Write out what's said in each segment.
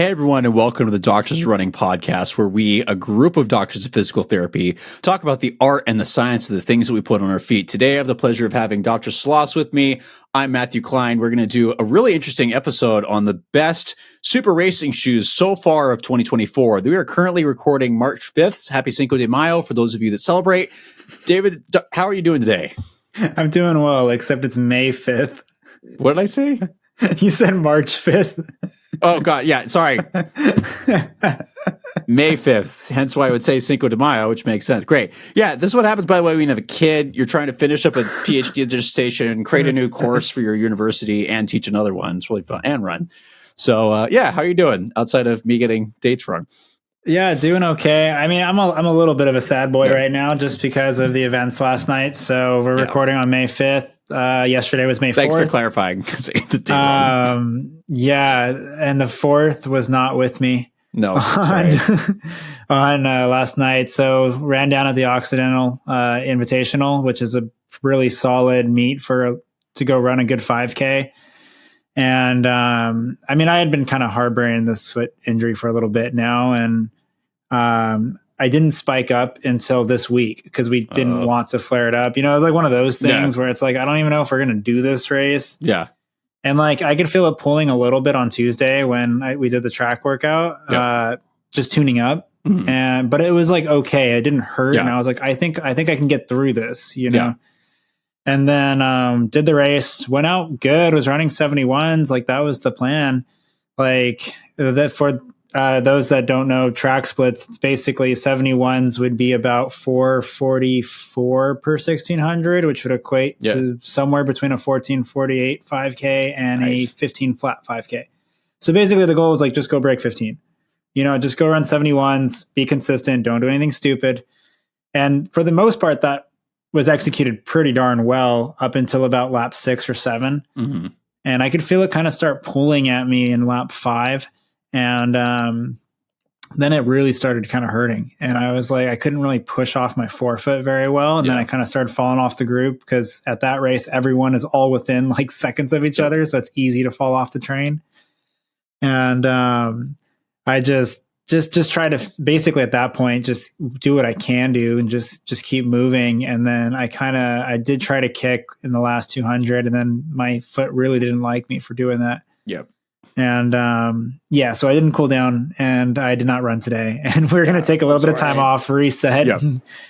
Hey everyone, and welcome to the Doctors Running podcast, where we, a group of doctors of physical therapy, talk about the art and the science of the things that we put on our feet. Today, I have the pleasure of having Dr. Sloss with me. I'm Matthew Klein. We're going to do a really interesting episode on the best super racing shoes so far of 2024. We are currently recording March 5th. Happy Cinco de Mayo for those of you that celebrate. David, how are you doing today? I'm doing well, except it's May 5th. What did I say? You said March 5th. Oh, God. Yeah. Sorry. May 5th. Hence why I would say Cinco de Mayo, which makes sense. Great. Yeah. This is what happens, by the way, when you have a kid. You're trying to finish up a PhD dissertation, create a new course for your university, and teach another one. It's really fun and run. So, yeah. How are you doing outside of me getting dates wrong? Yeah, doing okay. I mean, I'm a little bit of a sad boy right now just because of the events last night. So we're recording on May 5th. Yesterday was May 4th. Thanks for clarifying. Yeah, and the 4th was not with me. No. on last night. So ran down at the Occidental Invitational, which is a really solid meet to go run a good 5K. And I mean, I had been kind of harboring this foot injury for a little bit now, and I didn't spike up until this week because we didn't want to flare it up. You know, it was like one of those things where it's like, I don't even know if we're going to do this race. Yeah. And like, I could feel it pulling a little bit on Tuesday when we did the track workout, just tuning up. Mm-hmm. But it was like, okay, it didn't hurt. Yeah. And I was like, I think I can get through this, you know? Yeah. And then did the race, went out good, was running 71s. Like that was the plan. Like that for those that don't know track splits, it's basically 71s would be about 444 per 1600, which would equate to somewhere between a 1448 5K and a 15 flat 5K. So basically the goal is like, just go break 15, you know, just go run 71s, be consistent, don't do anything stupid. And for the most part, that was executed pretty darn well up until about lap 6 or 7. Mm-hmm. And I could feel it kind of start pulling at me in lap 5. And then it really started kind of hurting. And I was like, I couldn't really push off my forefoot very well. And then I kind of started falling off the group because at that race, everyone is all within like seconds of each other. So it's easy to fall off the train. And I just try to basically at that point, just do what I can do and just keep moving. And then I did try to kick in the last 200, and then my foot really didn't like me for doing that. Yep. And so I didn't cool down and I did not run today. And we're going to take a little bit of time off, reset,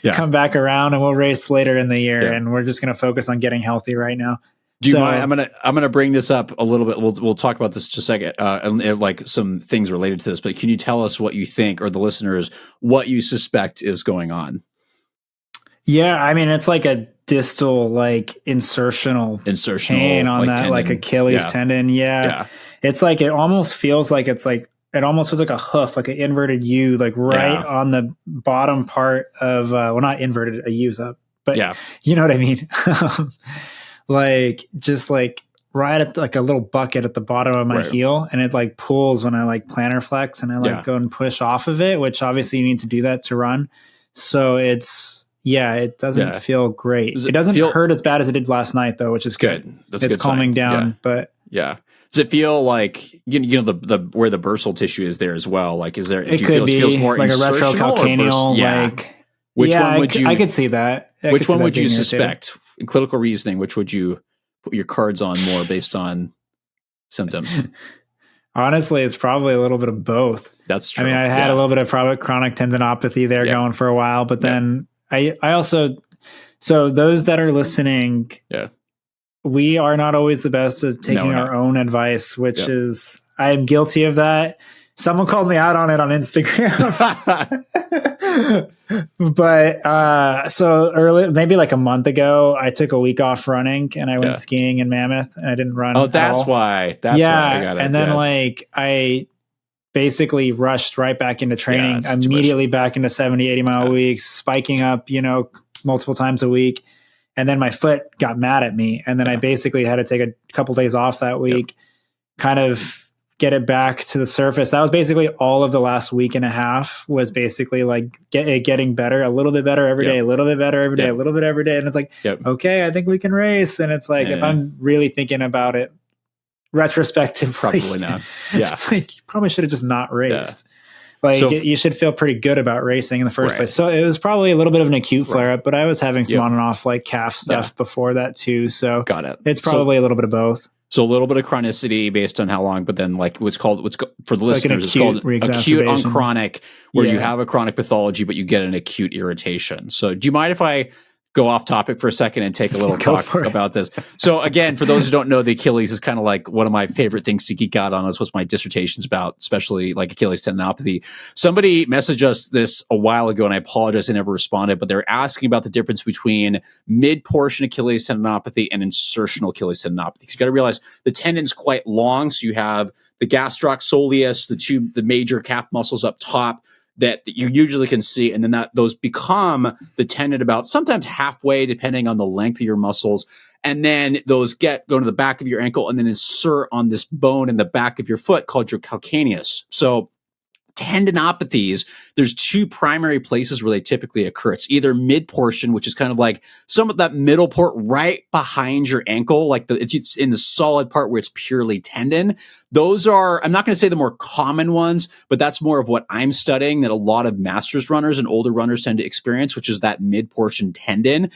come back around, and we'll race later in the year. And we're just going to focus on getting healthy right now. Do you mind? I'm gonna bring this up a little bit. We'll talk about this in a second, and like some things related to this. But can you tell us what you think, or the listeners, what you suspect is going on? Yeah, I mean, it's like a distal, like insertional pain on that, tendon. Like Achilles tendon. Yeah, it's like it almost feels like it almost feels like a hoof, like an inverted U, like right on the bottom part of not inverted, a U's up, but you know what I mean. Like just like right at like a little bucket at the bottom of my heel, and it like pulls when I like plantar flex and I like go and push off of it, which obviously you need to do that to run. So it doesn't feel great. It doesn't hurt as bad as it did last night though, which is good. It's good calming down, but does it feel like you know the where the bursal tissue is there as well? Like is there? It could be feels more like a retrocalcaneal. Which one would you? I could see that. Which one would you suspect? In clinical reasoning, which would you put your cards on more based on symptoms? Honestly, it's probably a little bit of both. That's true. I mean, I had a little bit of chronic tendinopathy there going for a while, but then I also, so those that are listening, we are not always the best at taking our own advice, which is, I'm guilty of that. Someone called me out on it on Instagram. But so early, maybe like a month ago, I took a week off running and I went skiing in Mammoth and I didn't run. Oh, that's why. That's why I got it. And then like I basically rushed right back into training, immediately back into 70, 80 mile weeks, spiking up, you know, multiple times a week. And then my foot got mad at me. And then I basically had to take a couple days off that week, kind of get it back to the surface. That was basically all of the last week and a half was basically like getting better, a little bit better every day, a little bit better every day, a little bit every day. And it's like, okay, I think we can race. And it's like, if I'm really thinking about it retrospectively. Probably not. Yeah. It's like, you probably should have just not raced. Like, you should feel pretty good about racing in the first place. So it was probably a little bit of an acute flare up, but I was having some on and off like calf stuff before that too. So got it. It's probably a little bit of both. So a little bit of chronicity based on how long, but then like what's for the listeners, it's called acute on chronic, where you have a chronic pathology, but you get an acute irritation. So do you mind if I go off topic for a second and take a little talk about this? So again, for those who don't know, the Achilles is kind of like one of my favorite things to geek out on. That's what my dissertation's about, especially like Achilles tendinopathy. Somebody messaged us this a while ago, and I apologize I never responded, but they're asking about the difference between mid-portion Achilles tendinopathy and insertional Achilles tendinopathy. Because you got to realize the tendon's quite long, so you have the gastroc soleus, the major calf muscles up top, that you usually can see, and then those become the tendon about sometimes halfway, depending on the length of your muscles, and then those go to the back of your ankle and then insert on this bone in the back of your foot called your calcaneus. So tendinopathies, there's two primary places where they typically occur. It's either mid portion, which is kind of like some of that middle part right behind your ankle, like it's in the solid part where it's purely tendon. Those are, I'm not going to say the more common ones, but that's more of what I'm studying that a lot of masters runners and older runners tend to experience, which is that mid portion tendon.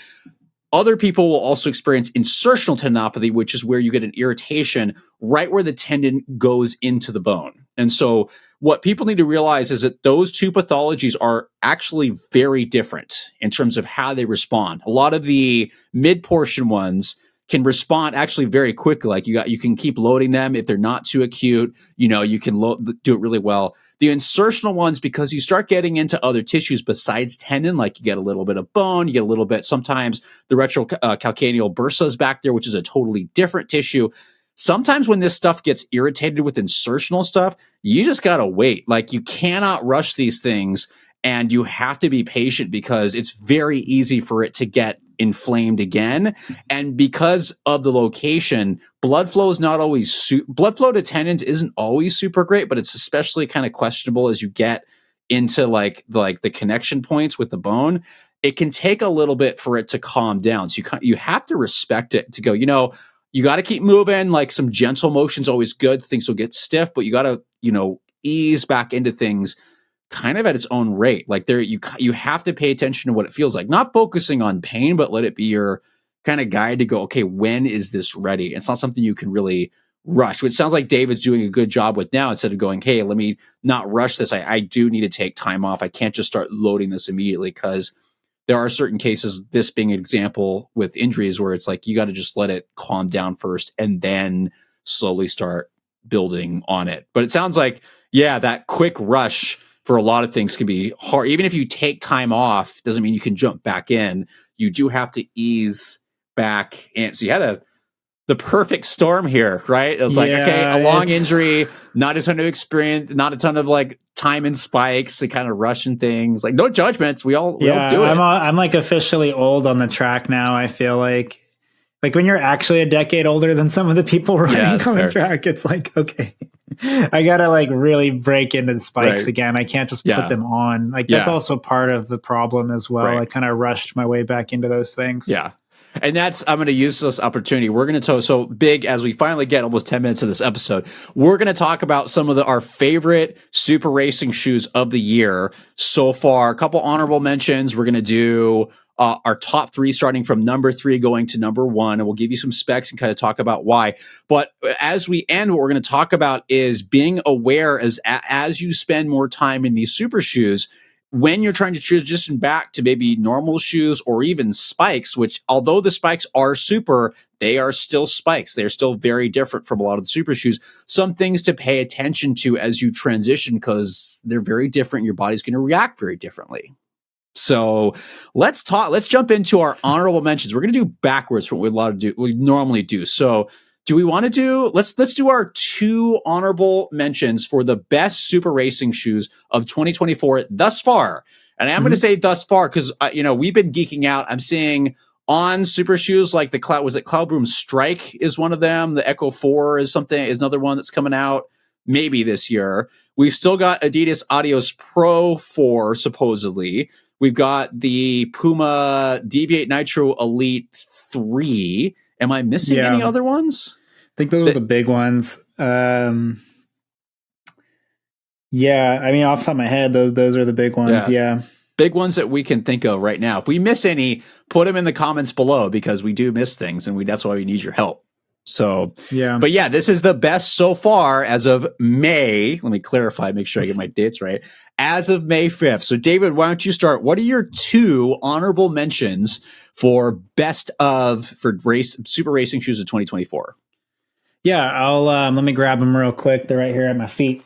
Other people will also experience insertional tendinopathy, which is where you get an irritation right where the tendon goes into the bone. And so what people need to realize is that those two pathologies are actually very different in terms of how they respond. A lot of the mid-portion ones can respond actually very quickly. Like you can keep loading them if they're not too acute. You can do it really well. The insertional ones, because you start getting into other tissues besides tendon, like you get a little bit of bone, you get a little bit, sometimes the retrocalcaneal bursa is back there, which is a totally different tissue. Sometimes when this stuff gets irritated with insertional stuff, you just got to wait. Like you cannot rush these things, and you have to be patient because it's very easy for it to get inflamed again. And because of the location, blood flow is not always blood flow to tendons isn't always super great, but it's especially kind of questionable as you get into like the connection points with the bone. It can take a little bit for it to calm down. So you have to respect it to go, you got to keep moving. Like some gentle motion's always good. Things will get stiff, but you got to, ease back into things kind of at its own rate. Like you have to pay attention to what it feels like, not focusing on pain, but let it be your kind of guide to go, okay, when is this ready? It's not something you can really rush, which sounds like David's doing a good job with now. Instead of going, hey, let me not rush this. I do need to take time off. I can't just start loading this immediately, because there are certain cases, this being an example with injuries, where it's like you got to just let it calm down first and then slowly start building on it. But it sounds like, that quick rush for a lot of things can be hard. Even if you take time off, doesn't mean you can jump back in. You do have to ease back. And so you had the perfect storm here, right? It was like, okay, a long injury, not a ton of experience, not a ton of like time and spikes and kind of rushing things. Like no judgments. We all do it. I'm like officially old on the track now. I feel like when you're actually a decade older than some of the people running on the track, it's like, okay, I got to like really break into the spikes again. I can't just put them on. Like that's also part of the problem as well. I kind of rushed my way back into those things. Yeah. And I'm going to use this opportunity. We're going to so big as we finally get almost 10 minutes of this episode. We're going to talk about some of our favorite super racing shoes of the year so far. A couple honorable mentions. We're going to do our top 3, starting from number 3 going to number 1, and we'll give you some specs and kind of talk about why. But as we end, what we're going to talk about is being aware as you spend more time in these super shoes, when you're trying to transition back to maybe normal shoes or even spikes, which although the spikes are super, they are still spikes. They're still very different from a lot of the super shoes. Some things to pay attention to as you transition, because they're very different. Your body's going to react very differently. So let's jump into our honorable mentions. We're going to do backwards from what we normally do. So do we want to do, let's do our 2 honorable mentions for the best super racing shoes of 2024 thus far. And I'm going to say thus far because, we've been geeking out. I'm seeing on super shoes like Cloudboom Strike is one of them. The Echo 4 is another one that's coming out maybe this year. We've still got Adidas Adios Pro 4, supposedly. We've got the Puma Deviate Nitro Elite 3. Am I missing any other ones? think those are the big ones. Yeah, I mean, off the top of my head, those are the big ones. Yeah. Big ones that we can think of right now. If we miss any, put them in the comments below, because we do miss things, and that's why we need your help. So, yeah. But yeah, this is the best so far as of May. Let me clarify, make sure I get my dates right. As of May 5th. So David, why don't you start? What are your 2 honorable mentions for super racing shoes of 2024? Yeah, I'll let me grab them real quick. They're right here at my feet.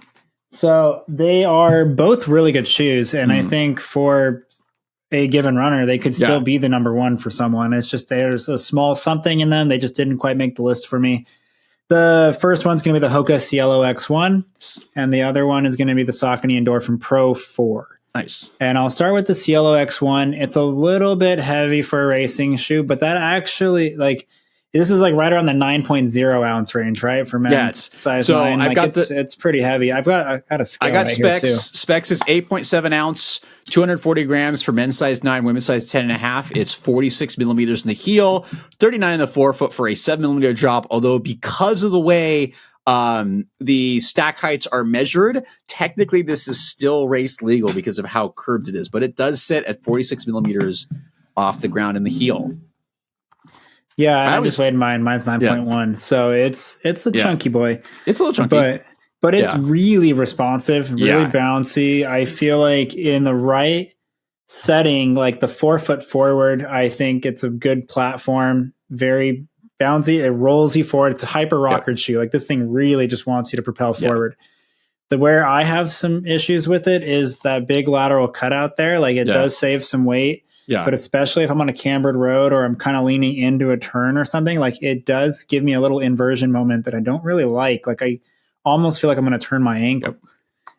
So they are both really good shoes, and I think for a given runner, they could still be the number one for someone. It's just there's a small something in them. They just didn't quite make the list for me. The first one's going to be the Hoka Cielo X1, and the other one is going to be the Saucony Endorphin Pro 4. Nice. And I'll start with the Cielo X1. It's a little bit heavy for a racing shoe, but that actually, this is right around the 9.0 ounce range, right? For men's size 9. It's pretty heavy. I got a scale. I got specs. Here too. Specs is 8.7 ounce, 240 grams for men's size 9, women's size 10.5. It's 46 millimeters in the heel, 39 in the forefoot for a 7 millimeter drop. Although because of the way the stack heights are measured, technically this is still race legal because of how curved it is. But it does sit at 46 millimeters off the ground in the heel. Yeah, I just weighed mine. Mine's 9.1, so it's a chunky boy. It's a little chunky, but it's really responsive, really bouncy. I feel like in the right setting, like the 4-foot forward, I think it's a good platform. Very bouncy. It rolls you forward. It's a hyper rockered shoe. Like this thing really just wants you to propel forward. Where I have some issues with it is that big lateral cutout there. Like it does save some weight. Yeah. But especially if I'm on a cambered road or I'm kind of leaning into a turn or something, like it does give me a little inversion moment that I don't really like. Like I almost feel like I'm going to turn my ankle. Yep.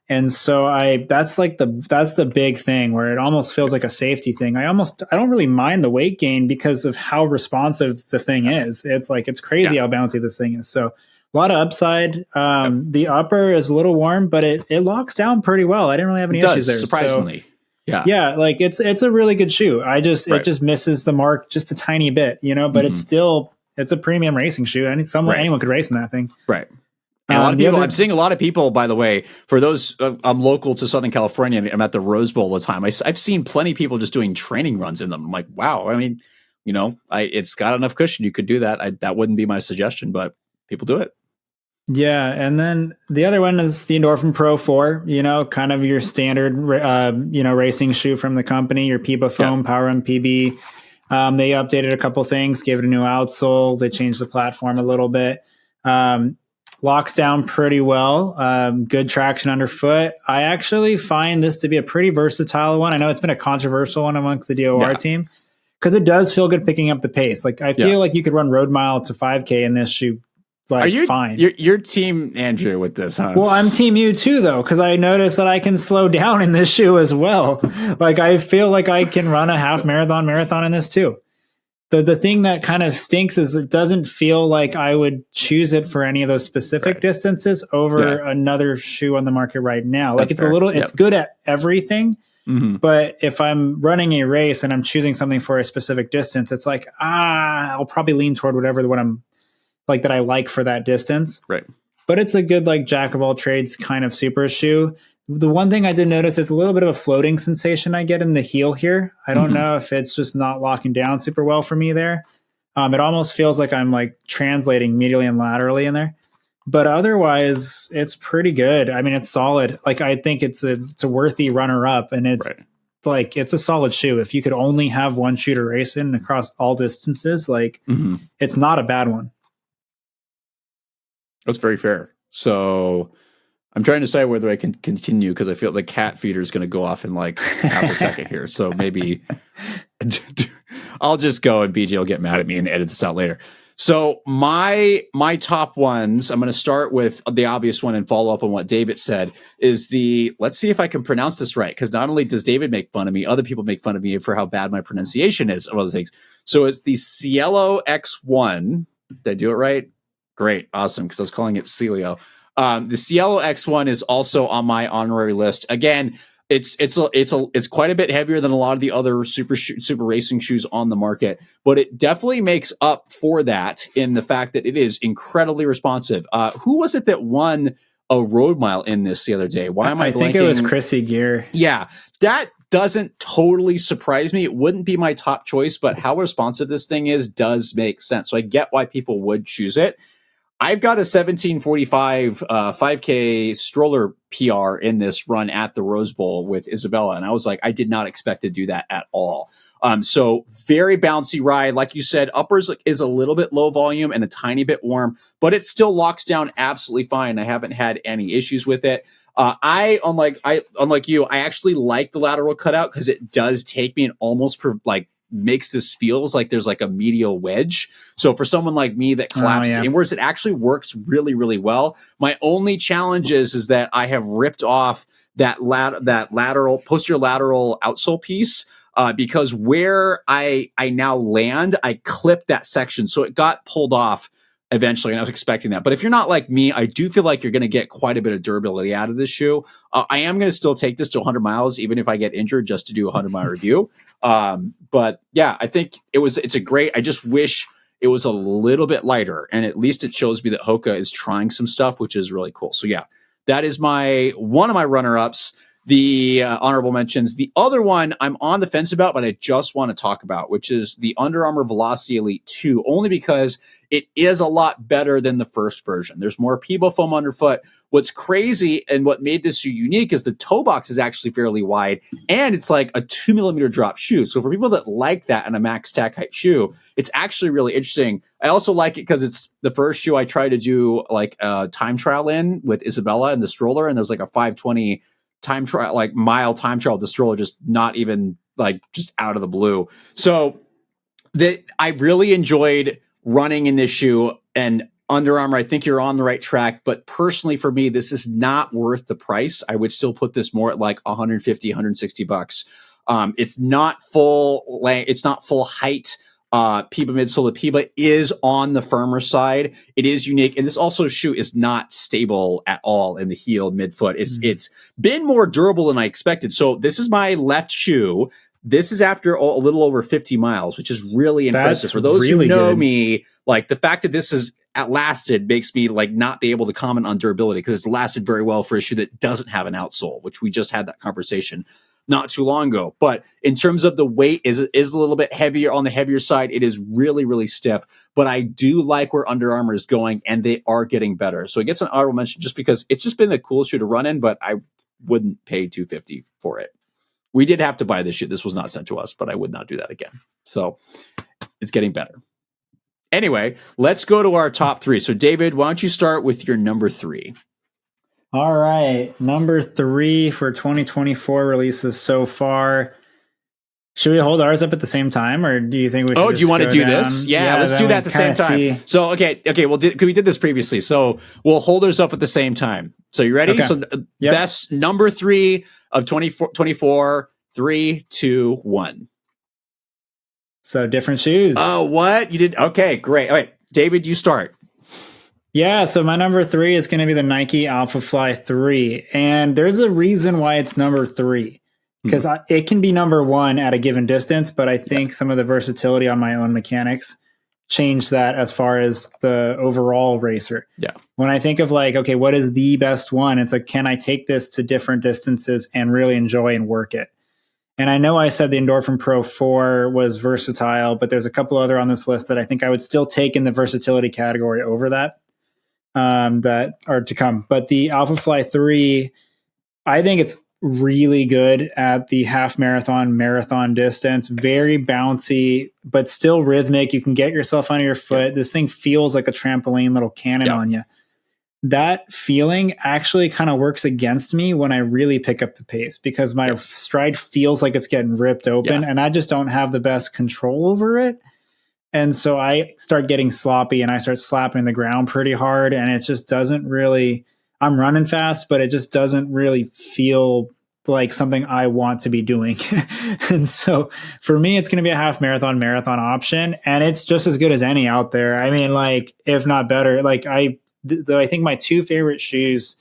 And so that's the big thing where it almost feels like a safety thing. I don't really mind the weight gain because of how responsive the thing is. It's crazy how bouncy this thing is. So a lot of upside. The upper is a little warm, but it locks down pretty well. I didn't really have any issues there. Surprisingly. So, yeah, like it's a really good shoe. It just misses the mark just a tiny bit, but it's a premium racing shoe. Anyone could race in that thing. Right. And a lot of people, I'm seeing a lot of people, by the way, for those, I'm local to Southern California. I'm at the Rose Bowl all the time. I've seen plenty of people just doing training runs in them. I'm like, wow. I mean, it's got enough cushion. You could do that. That wouldn't be my suggestion, but people do it. Yeah, and then the other one is the Endorphin Pro 4, kind of your standard, racing shoe from the company, your PIBA foam, Power Run PB. They updated a couple things, gave it a new outsole. They changed the platform a little bit. Locks down pretty well. Good traction underfoot. I actually find this to be a pretty versatile one. I know it's been a controversial one amongst the DOR team because it does feel good picking up the pace. Like I feel like you could run road mile to 5K in this shoe. Fine. You're team Andrew with this, huh? Well, I'm team you too, though, because I noticed that I can slow down in this shoe as well. Like I feel like I can run a half marathon in this too. The thing that kind of stinks is it doesn't feel like I would choose it for any of those specific distances over another shoe on the market right now. Like it's good at everything. Mm-hmm. But if I'm running a race and I'm choosing something for a specific distance, it's like, I'll probably lean toward whatever what I'm like that I like for that distance. Right. But it's a good, jack of all trades kind of super shoe. The one thing I did notice is a little bit of a floating sensation I get in the heel here. I don't know if it's just not locking down super well for me there. It almost feels like I'm translating medially and laterally in there. But otherwise, it's pretty good. I mean, it's solid. I think it's a worthy runner up, and it's it's a solid shoe. If you could only have one shoe to race in across all distances, it's not a bad one. That's very fair. So I'm trying to decide whether I can continue because I feel the cat feeder is going to go off in half a second here. So maybe I'll just go and BJ will get mad at me and edit this out later. So my top ones, I'm going to start with the obvious one and follow up on what David said is let's see if I can pronounce this right. Because not only does David make fun of me, other people make fun of me for how bad my pronunciation is of other things. So it's the Cielo X1. Did I do it right? Great. Awesome. Because I was calling it Celio. The Cielo X1 is also on my honorary list. Again, It's quite a bit heavier than a lot of the other super racing shoes on the market, but it definitely makes up for that in the fact that it is incredibly responsive. Who was it that won a road mile in this the other day? Why am I blanking? I think it was Chrissy Gear. Yeah, that doesn't totally surprise me. It wouldn't be my top choice, but how responsive this thing is does make sense. So I get why people would choose it. I've got a 17:45 5K stroller PR in this run at the Rose Bowl with Isabella, and I was like, I did not expect to do that at all. So very bouncy ride. Like you said, uppers is a little bit low volume and a tiny bit warm, but it still locks down absolutely fine. I haven't had any issues with it. Unlike you, I actually like the lateral cutout because it does take me and almost makes this feels like there's like a medial wedge. So for someone like me that collapses inwards, it actually works really, really well. My only challenge is that I have ripped off that lateral posterior lateral outsole piece. Because where I now land, I clipped that section. So it got pulled off eventually, and I was expecting that. But if you're not like me, I do feel like you're going to get quite a bit of durability out of this shoe. I am going to still take this to 100 miles, even if I get injured, just to do a 100-mile review. But yeah, I think it's a great, I just wish it was a little bit lighter, and at least it shows me that Hoka is trying some stuff, which is really cool. So yeah, that is one of my runner-ups. The honorable mentions. The other one I'm on the fence about, but I just want to talk about, which is the Under Armour Velocity Elite 2, only because it is a lot better than the first version. There's more Peebo foam underfoot. What's crazy and what made this shoe unique is the toe box is actually fairly wide, and it's like a 2mm drop shoe. So for people that like that in a max tack height shoe, it's actually really interesting. I also like it because it's the first shoe I tried to do like a time trial in with Isabella and the stroller, and there's like a 520 time trial, like mile time trial with the stroller, just not even like just out of the blue. So I really enjoyed running in this shoe, and Under Armour, I think you're on the right track. But personally for me, this is not worth the price. I would still put this more at like 150, 160 bucks. It's not full length. It's not full height. Peebo midsole. The Peebo is on the firmer side. It is unique. And this also shoe is not stable at all in the heel midfoot. It's been more durable than I expected. So this is my left shoe. This is after a little over 50 miles, which is really impressive. That's for those really who know good. me, like the fact that this is lasted makes me like not be able to comment on durability because it's lasted very well for a shoe that doesn't have an outsole, which we just had that conversation not too long ago. But in terms of the weight, is a little bit heavier on the heavier side. It is really, really stiff. But I do like where Under Armour is going, and they are getting better. So it gets an honorable mention just because it's just been a cool shoe to run in, but I wouldn't pay $250 for it. We did have to buy this shoe. This was not sent to us, but I would not do that again. So it's getting better. Anyway, let's go to our top three. So David, why don't you start with your number three? All right. Number three for 2024 releases so far. Should we hold ours up at the same time, or do you think we should? Oh, do you want to do down? this? Yeah, let's do that at the same time. So, okay. Well, we did this previously. So we'll hold ours up at the same time. So you ready? Okay. So best number three of 2024, 3, 2, 1. So different shoes. Oh, what? You did? Okay, great. All right, David, you start. Yeah, so my number three is going to be the Nike Alphafly 3. And there's a reason why it's number three. Because it can be number one at a given distance, but I think some of the versatility on my own mechanics changed that as far as the overall racer. Yeah. When I think of like, okay, what is the best one? It's like, can I take this to different distances and really enjoy and work it? And I know I said the Endorphin Pro 4 was versatile, but there's a couple other on this list that I think I would still take in the versatility category over that are to come. But the Alphafly 3, I think it's really good at the half marathon distance. Very bouncy, but still rhythmic. You can get yourself on your foot. This thing feels like a trampoline little cannon on you. That feeling actually kind of works against me when I really pick up the pace because my stride feels like it's getting ripped open and I just don't have the best control over it. And so I start getting sloppy and I start slapping the ground pretty hard, and it just doesn't really, I'm running fast, but it just doesn't really feel like something I want to be doing. And so for me, it's going to be a half marathon option. And it's just as good as any out there. I mean, like, if not better, like I think my two favorite shoes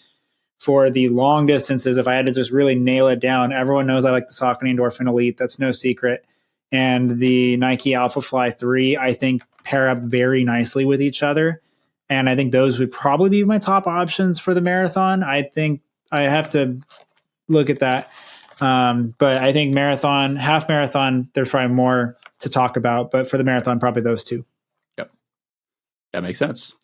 for the long distances, if I had to just really nail it down, everyone knows I like the Saucony Endorphin Elite. That's no secret. And the Nike Alpha Fly 3, I think, pair up very nicely with each other. And I think those would probably be my top options for the marathon. I think I have to look at that. But I think marathon, half marathon, there's probably more to talk about. But for the marathon, probably those two. Yep. That makes sense.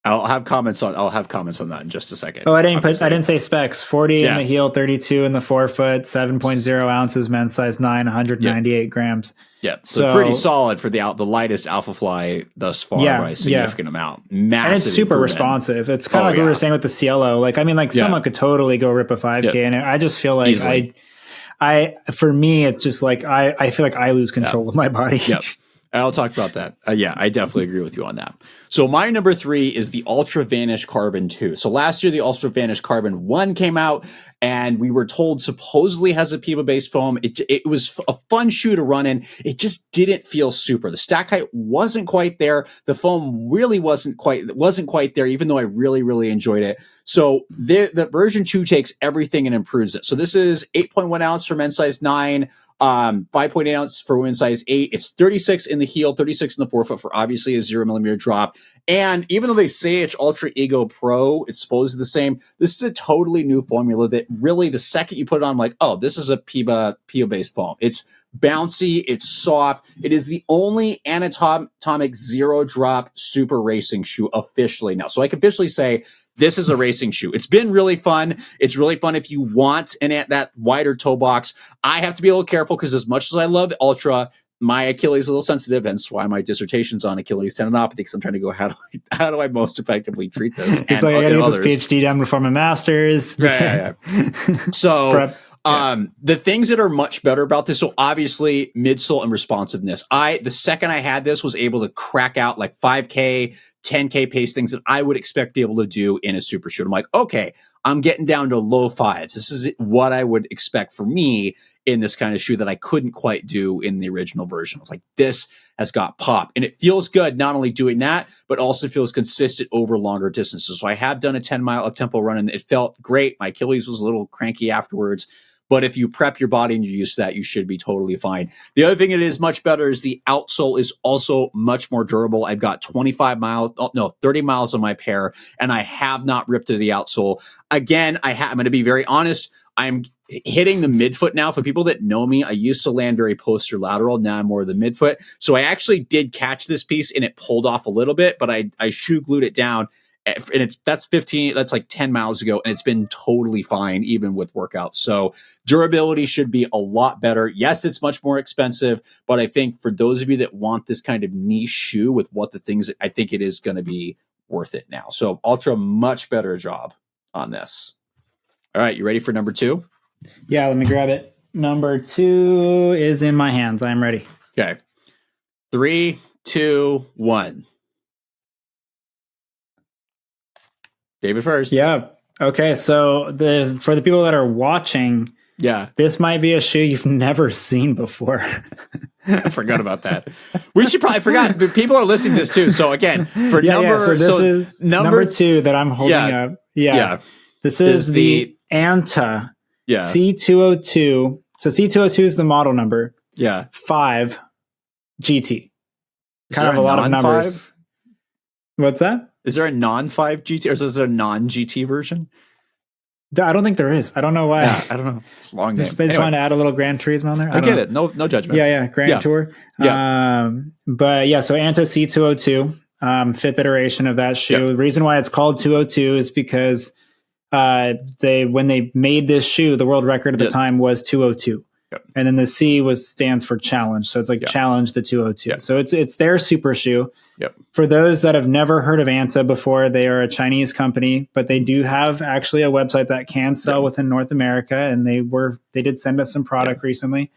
I'll have comments on that in just a second. Oh, I didn't say specs. 40 in the heel, 32 in the forefoot, 7.0 ounces, men's size 9, 198 grams. Yeah, so pretty solid for the lightest Alpha Fly thus far by a significant amount. Massive, and it's super responsive. It's kind of like we were saying with the Cielo. Like, I mean, like someone could totally go rip a 5K, and I just feel like for me, it's just like I feel like I lose control of my body. Yep. And I'll talk about that. I definitely agree with you on that. So my number 3 is the Ultra Vanish Carbon 2. So last year, the Ultra Vanish Carbon 1 came out, and we were told supposedly has a PIBA-based foam. It was a fun shoe to run in. It just didn't feel super. The stack height wasn't quite there. The foam really wasn't quite there, even though I really, really enjoyed it. So the version 2 takes everything and improves it. So this is 8.1 ounce for men's size 9, 5.8 ounce for women's size 8. It's 36 in the heel, 36 in the forefoot for obviously a 0 millimeter drop. And even though they say it's Ultra Ego Pro, it's supposedly the same. This is a totally new formula that really, the second you put it on, I'm like, oh, this is a PIBA based foam. It's bouncy, it's soft. It is the only anatomic zero drop super racing shoe officially now. So I can officially say this is a racing shoe. It's been really fun. It's really fun if you want that wider toe box. I have to be a little careful because as much as I love Ultra, my Achilles is a little sensitive, hence why my dissertation's on Achilles tendinopathy, because I'm trying to go, how do I most effectively treat this? It's like I got to get this PhD done before my master's. Right. So the things that are much better about this, so obviously midsole and responsiveness. The second I had this, was able to crack out like 5K, 10K pace, things that I would expect to be able to do in a super shoe. I'm like, okay, I'm getting down to low 5s. This is what I would expect for me in this kind of shoe that I couldn't quite do in the original version. I was like, this has got pop. And it feels good not only doing that, but also feels consistent over longer distances. So I have done a 10-mile up-tempo run, and it felt great. My Achilles was a little cranky afterwards. But if you prep your body and you're used to that, you should be totally fine. The other thing that is much better is the outsole is also much more durable. I've got 30 miles on my pair, and I have not ripped through the outsole. Again, I'm going to be very honest. I'm hitting the midfoot now. For people that know me, I used to land very posterolateral. Now I'm more of the midfoot. So I actually did catch this piece, and it pulled off a little bit, but I shoe glued it down. And that's like 10 miles ago, and it's been totally fine even with workouts. So durability should be a lot better. Yes, it's much more expensive, but I think for those of you that want this kind of niche shoe with what the things, I think it is going to be worth it now. So Ultra, much better job on this. All right, you ready for number 2? Yeah, let me grab it. Number 2 is in my hands. I'm ready. Okay. 3, 2, 1. David first. Yeah. Okay. So for the people that are watching, this might be a shoe you've never seen before. I forgot about that. We should probably forgot. People are listening to this too. So again, for So this is number 2 that I'm holding up. Yeah. This is the Anta C202. So C202 is the model number. 5 GT. Kind of a lot of numbers. What's that? Is there a non-5 GT, or is there a non-GT version? I don't think there is. I don't know why. Yeah, I don't know. It's a long name. They just want to add a little Gran Turismo on there. I get it. No judgment. Yeah. Grand Tour. Yeah. But yeah, so Anta C202, 5th iteration of that shoe. The reason why it's called 202 is because when they made this shoe, the world record at the time was 202. And then the C stands for challenge. So it's like challenge the 202. So it's their super shoe. For those that have never heard of Anta before, they are a Chinese company, but they do have actually a website that can sell within North America. And they did send us some product recently.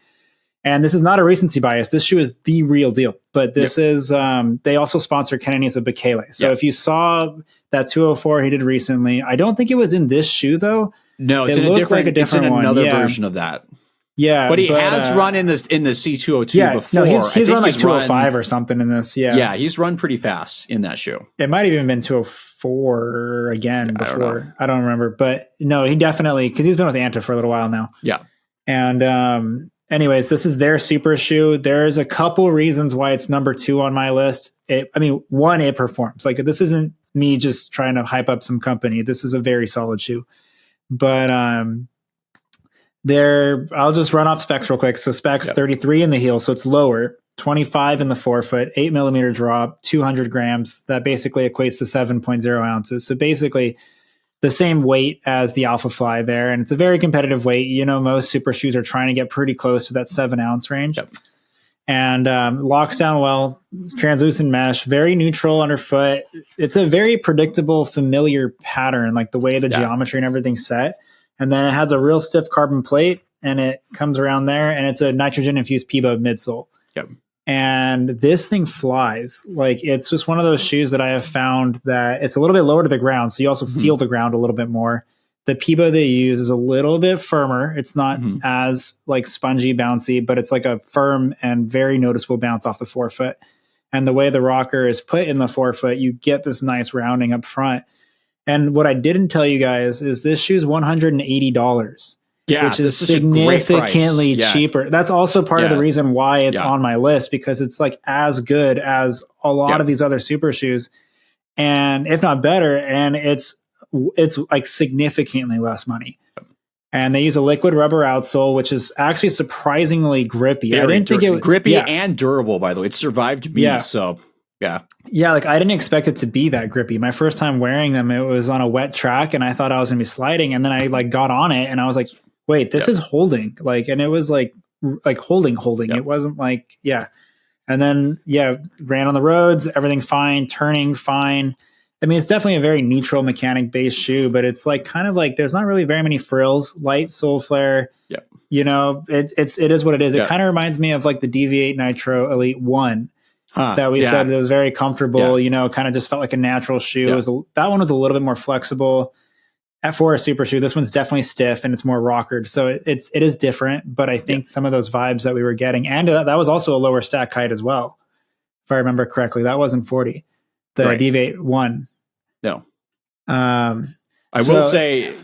And this is not a recency bias. This shoe is the real deal. But this is, they also sponsor Kenenisa Bekele. So if you saw that 204 he did recently, I don't think it was in this shoe though. No, it's in a different, it's in another version of that. Yeah, but he has run in the C202 before. No, he's run like 205 or something in this. Yeah, he's run pretty fast in that shoe. It might have even been 204 again before. I don't remember, but no, he definitely, because he's been with Anta for a little while now. Yeah, and anyways, this is their super shoe. There's a couple reasons why it's number 2 on my list. One, it performs. Like, this isn't me just trying to hype up some company. This is a very solid shoe, but I'll just run off specs real quick. So specs 33 in the heel, so it's lower, 25 in the forefoot, 8 millimeter drop, 200 grams. That basically equates to 7.0 ounces. So basically the same weight as the Alpha Fly there. And it's a very competitive weight. Most super shoes are trying to get pretty close to that 7 ounce range. Yep. And locks down well, translucent mesh, very neutral underfoot. It's a very predictable, familiar pattern, like the way the geometry and everything's set. And then it has a real stiff carbon plate, and it comes around there, and it's a nitrogen-infused Peebo midsole. Yep. And this thing flies. Like, it's just one of those shoes that I have found that it's a little bit lower to the ground, so you also feel the ground a little bit more. The Peebo they use is a little bit firmer. It's not as like spongy, bouncy, but it's like a firm and very noticeable bounce off the forefoot. And the way the rocker is put in the forefoot, you get this nice rounding up front. And what I didn't tell you guys is this shoe's $180. Yeah, which is significantly cheaper. That's also part of the reason why it's on my list, because it's like as good as a lot of these other super shoes, and if not better. And it's like significantly less money. And they use a liquid rubber outsole, which is actually surprisingly grippy. I didn't think it was grippy and durable. By the way, it survived me. So. Yeah, like I didn't expect it to be that grippy. My first time wearing them, it was on a wet track, and I thought I was gonna be sliding, and then I like got on it, and I was like, "Wait, this is holding!" Like, and it was like holding. It wasn't like And then ran on the roads, everything fine, turning fine. I mean, it's definitely a very neutral mechanic based shoe, but it's like kind of like there's not really very many frills, light sole flare. Yeah, it is what it is. It kind of reminds me of like the Deviate Nitro Elite 1. That we said that was very comfortable, kind of just felt like a natural shoe. That one was a little bit more flexible for a super shoe. This one's definitely stiff and it's more rockered. So it is different, but I think some of those vibes that we were getting, and that was also a lower stack height as well. If I remember correctly, that wasn't 40. The Deviate 1. No. I will say,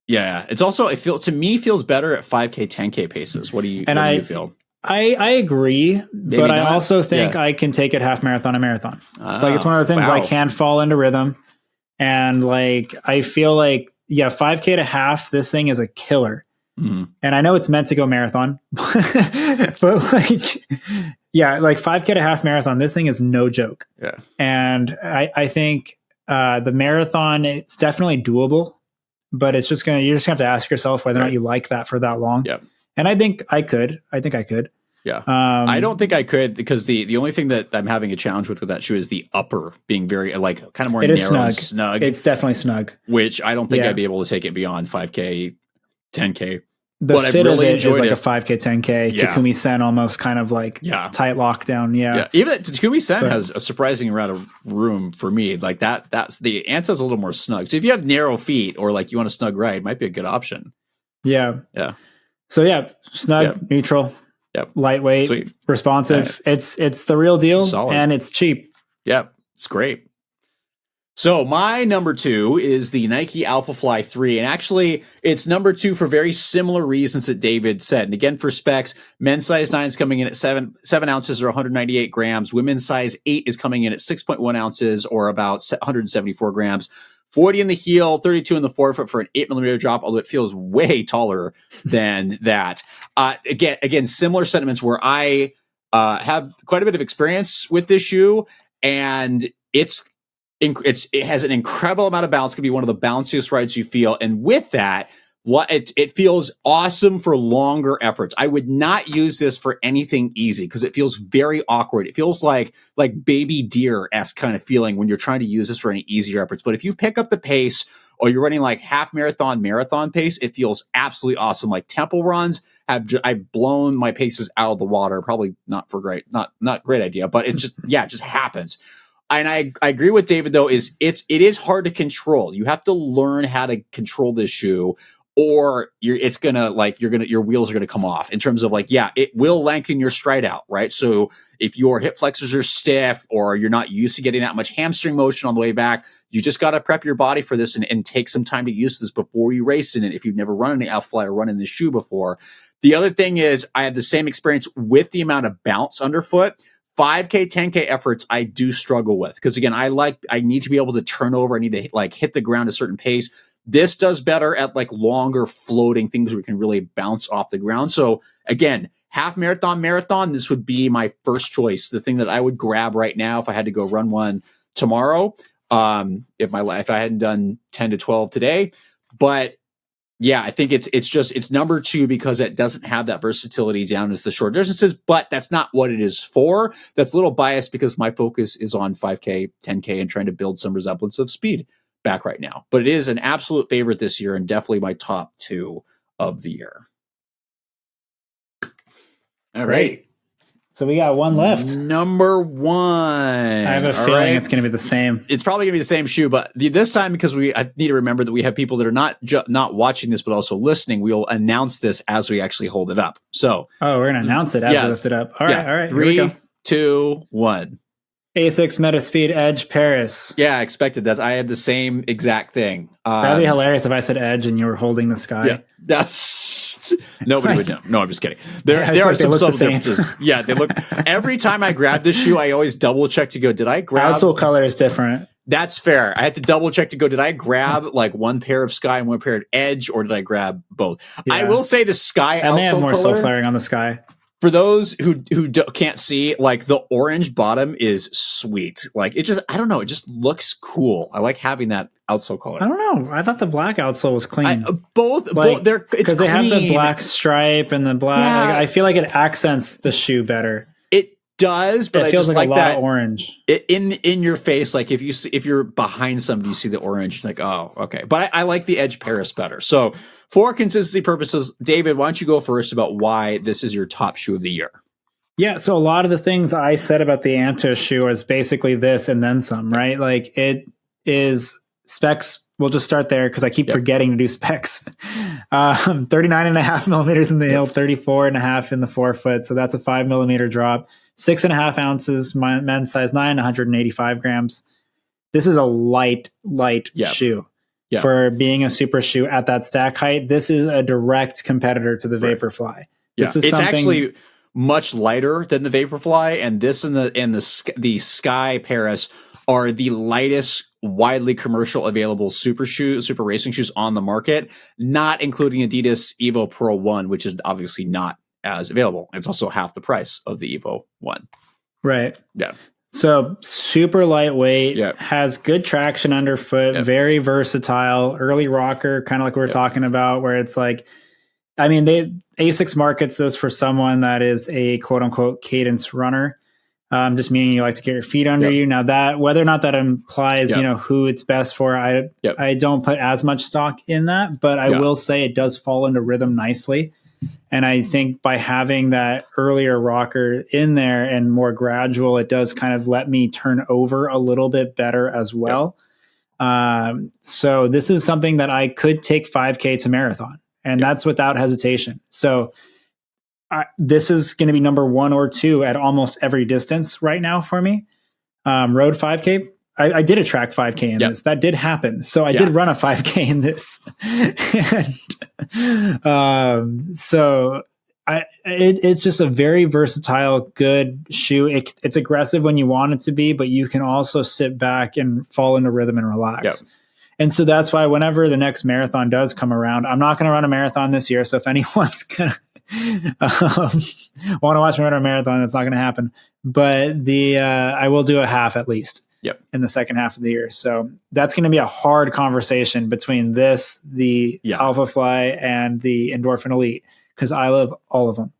it's also, to me feels better at 5K, 10K paces. What do you feel? I agree, but I also think I can take it half marathon and marathon. Like, it's one of those things I can fall into rhythm. And like, I feel like, 5K to half, this thing is a killer. And I know it's meant to go marathon, but like 5K to half marathon, this thing is no joke. Yeah. And I think the marathon, it's definitely doable, but you're just gonna have to ask yourself whether or not you like that for that long. Yeah. And I think I could. Yeah. I don't think I could, because the only thing that I'm having a challenge with that shoe is the upper being very kind of more narrow and snug. It's definitely snug. Which I don't think I'd be able to take it beyond 5K, 10K. The fit of it is like a 5K, 10K. Takumi Sen almost kind of like tight lockdown. Yeah. Even Takumi Sen has a surprising amount of room for me. Like that's the Anta's a little more snug. So if you have narrow feet or like you want a snug ride, it might be a good option. Yeah. Yeah. So snug, neutral, lightweight, responsive. It's the real deal. Solid. And it's cheap. Yep. It's great. So my number 2 is the Nike Alpha Fly 3. And actually, it's number 2 for very similar reasons that David said. And again, for specs, men's size 9 is coming in at 7 ounces or 198 grams. Women's size 8 is coming in at 6.1 ounces or about 174 grams. 40 in the heel, 32 in the forefoot for an 8 millimeter drop, although it feels way taller than that. Again, similar sentiments where I have quite a bit of experience with this shoe, and it has an incredible amount of bounce. It can be one of the bounciest rides you feel. And with that, it feels awesome for longer efforts. I would not use this for anything easy because it feels very awkward. It feels like baby deer-esque kind of feeling when you're trying to use this for any easier efforts. But if you pick up the pace or you're running like half marathon pace, it feels absolutely awesome. Like tempo runs, I've blown my paces out of the water. Probably not great idea, but it just happens. And I agree with David, though, it is hard to control. You have to learn how to control this shoe. or your wheels are gonna come off in terms of like, yeah, it will lengthen your stride out, right? So if your hip flexors are stiff or you're not used to getting that much hamstring motion on the way back, you just got to prep your body for this and take some time to use this before you race in it. If you've never run any Alphafly or run in this shoe before. The other thing is I had the same experience with the amount of bounce underfoot. 5K, 10K efforts I do struggle with because again, I need to be able to turn over. I need to like hit the ground a certain pace. This does better at like longer floating things where we can really bounce off the ground. So again, half marathon, this would be my first choice. The thing that I would grab right now if I had to go run one tomorrow. If I hadn't done 10 to 12 today, but yeah, I think it's number 2 because it doesn't have that versatility down into the short distances, but that's not what it is for. That's a little biased because my focus is on 5K, 10K and trying to build some resemblance of speed back right now. But it is an absolute favorite this year and definitely my top 2 of the year. All right. So we got one left. Number 1. I have a feeling it's going to be the same. It's probably going to be the same shoe, but this time because I need to remember that we have people that are not watching this but also listening. We'll announce this as we actually hold it up. So we're going to announce it as we lift it up. All right. 3, 2, 1. Asics Metaspeed Edge Paris. Yeah, I expected that. I had the same exact thing. That'd be hilarious if I said Edge and you were holding the sky. Yeah, that's nobody would know. No, I'm just kidding. There are some subtle differences. Yeah, they look. Every time I grab this shoe, I always double check to go. Did I grab? Outsole color is different. That's fair. I had to double check to go. Did I grab like one pair of Sky and one pair of Edge, or did I grab both? Yeah. I will say the Sky and they have more slow flaring on the Sky. For those who can't see, like the orange bottom is sweet. Like it just, I don't know, it just looks cool. I like having that outsole color. I don't know. I thought the black outsole was clean. Both, they're because they have the black stripe and the black. Yeah. Like, I feel like it accents the shoe better. It does, but it feels like a lot that of orange in your face. Like if you're behind somebody, you see the orange. It's like, oh, okay. But I like the Edge Paris better. So for consistency purposes, David, why don't you go first about why this is your top shoe of the year? Yeah. So a lot of the things I said about the Antus shoe is basically this and then some, right? Like it is specs. We'll just start there because I keep forgetting to do specs. 39.5 millimeters in the heel, 34.5 in the forefoot. So that's a 5 millimeter drop. 6.5 ounces, men's size 9, 185 grams. This is a light shoe. Yep. For being a super shoe at that stack height. This is a direct competitor to the Vaporfly. Yeah. It's actually much lighter than the Vaporfly, and this and the Sky Paris are the lightest widely commercial available super racing shoes on the market, not including Adidas Evo Pro 1, which is obviously not as available. It's also half the price of the Evo 1. Right. Yeah. So super lightweight, has good traction underfoot, very versatile, early rocker, kind of like we were talking about, where it's like, I mean, ASICS markets this for someone that is a quote unquote cadence runner. Just meaning you like to get your feet under you. Now that whether or not that implies, who it's best for, I don't put as much stock in that, but I will say it does fall into rhythm nicely. And I think by having that earlier rocker in there and more gradual, it does kind of let me turn over a little bit better as well. So this is something that I could take 5K to marathon, and that's without hesitation. So this is going to be number 1 or 2 at almost every distance right now for me. Road 5K. I did a track 5K in this. That did happen. So I did run a 5K in this. So it's just a very versatile, good shoe. It's aggressive when you want it to be, but you can also sit back and fall into rhythm and relax. Yep. And so that's why whenever the next marathon does come around, I'm not going to run a marathon this year. So if anyone's going to want to watch me run a marathon, that's not going to happen. But I will do a half at least. In the second half of the year. So that's going to be a hard conversation between this, the Alphafly, and the Endorphin Elite, because I love all of them.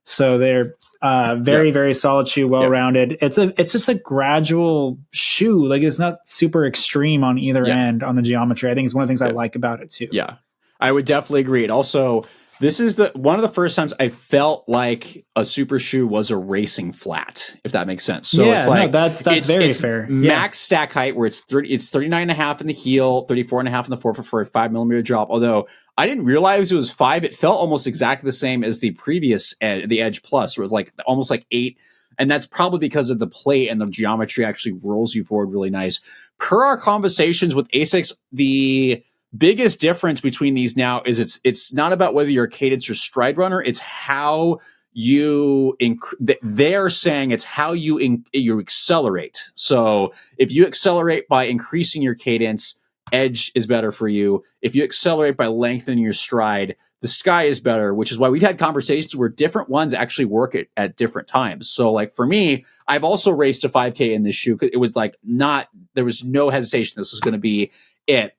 So they're very, very solid shoe, well-rounded. It's just a gradual shoe. Like it's not super extreme on either end on the geometry. I think it's one of the things I like about it too. Yeah, I would definitely agree. And also This is one of the first times I felt like a super shoe was a racing flat, if that makes sense. So it's like, that's very fair. Max stack height where it's 39.5 in the heel, 34.5 in the forefoot for a 5mm drop. Although I didn't realize it was 5. It felt almost exactly the same as the previous the Edge Plus, where it was like almost like 8. And that's probably because of the plate and the geometry actually rolls you forward really nice. Per our conversations with ASICS, the biggest difference between these now is it's not about whether you're a cadence or stride runner. It's how you they're saying it's how you accelerate. So if you accelerate by increasing your cadence, Edge is better for you. If you accelerate by lengthening your stride, the Sky is better, which is why we've had conversations where different ones actually work at different times. So like for me, I've also raced a 5K in this shoe. It was like there was no hesitation. This was going to be it.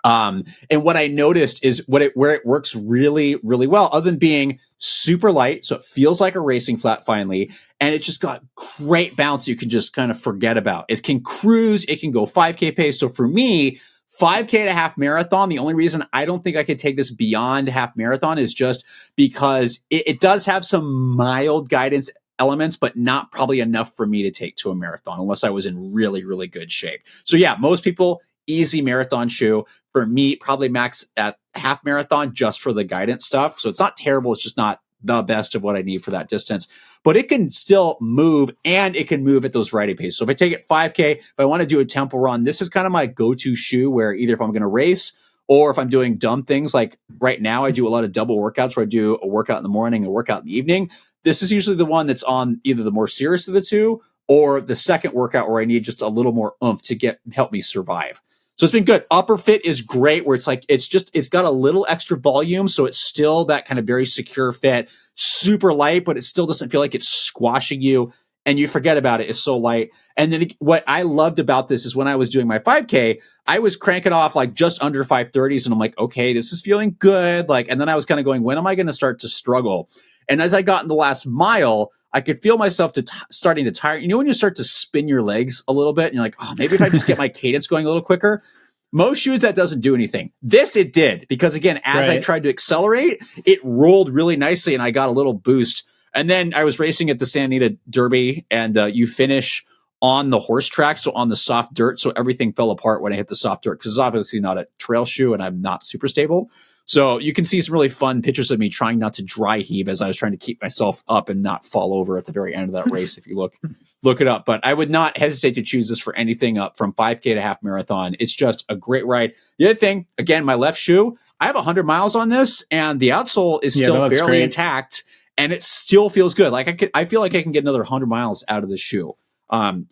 And what I noticed is where it works really, really well, other than being super light. So it feels like a racing flat finally. And it just got great bounce. You can just kind of forget about. It can cruise. It can go 5K pace. So for me, 5K to half marathon, the only reason I don't think I could take this beyond half marathon is just because it does have some mild guidance elements, but not probably enough for me to take to a marathon unless I was in really, really good shape. So yeah, most people, easy marathon shoe. For me, probably max at half marathon just for the guidance stuff. So it's not terrible. It's just not the best of what I need for that distance. But it can still move, and it can move at those riding pace. So if I take it 5K, if I want to do a tempo run, this is kind of my go-to shoe where either if I'm going to race or if I'm doing dumb things, like right now I do a lot of double workouts where I do a workout in the morning, a workout in the evening. This is usually the one that's on either the more serious of the two or the second workout where I need just a little more oomph to help me survive. So it's been good. Upper fit is great where it's like, it's got a little extra volume. So it's still that kind of very secure fit, super light, but it still doesn't feel like it's squashing you and you forget about it. It's so light. And then what I loved about this is when I was doing my 5K, I was cranking off like just under 530s and I'm like, okay, this is feeling good. And then I was kind of going, when am I going to start to struggle? And as I got in the last mile, I could feel myself starting to tire. You know, when you start to spin your legs a little bit and you're like, oh, maybe if I just get my cadence going a little quicker. Most shoes, that doesn't do anything. This, it did. Because again, as I tried to accelerate, it rolled really nicely and I got a little boost. And then I was racing at the Santa Anita Derby and you finish on the horse track, so on the soft dirt. So everything fell apart when I hit the soft dirt because it's obviously not a trail shoe and I'm not super stable. So you can see some really fun pictures of me trying not to dry heave as I was trying to keep myself up and not fall over at the very end of that race. If you look it up, but I would not hesitate to choose this for anything up from 5K to half marathon. It's just a great ride. The other thing, again, my left shoe, I have 100 miles on this and the outsole is still fairly intact and it still feels good. Like I feel like I can get another 100 miles out of this shoe.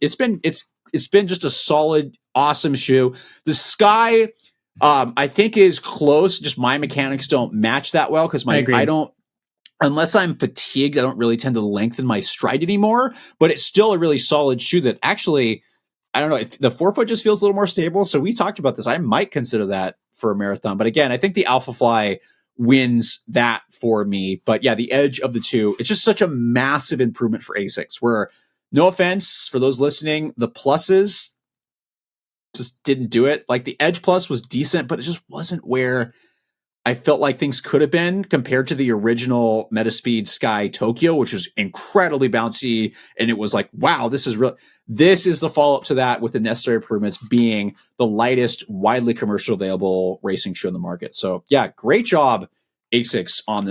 It's been just a solid, awesome shoe. The Sky, I think is close. Just my mechanics don't match that well because I don't, unless I'm fatigued, I don't really tend to lengthen my stride anymore. But it's still a really solid shoe that actually, I don't know, if the forefoot just feels a little more stable. So we talked about this. I might consider that for a marathon. But again, I think the Alpha Fly wins that for me. But yeah, the Edge of the two, it's just such a massive improvement for ASICS. Where, no offense for those listening, the pluses just didn't do it. Like the Edge Plus was decent, but it just wasn't where I felt like things could have been compared to the original Metaspeed Sky Tokyo, which was incredibly bouncy. And it was like, wow, this is real. This is the follow-up to that with the necessary improvements being the lightest, widely commercial available racing shoe in the market. So yeah, great job, ASICS, on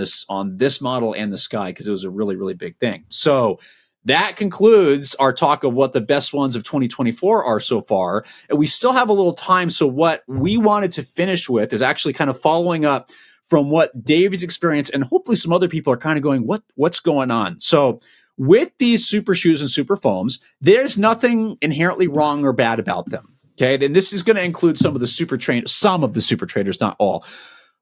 this model and the Sky, because it was a really, really big thing. So that concludes our talk of what the best ones of 2024 are so far. And we still have a little time. So what we wanted to finish with is actually kind of following up from what Dave's experience, and hopefully some other people are kind of going, what's going on? So with these super shoes and super foams, there's nothing inherently wrong or bad about them. Okay. Then this is going to include some of the super trainers, not all.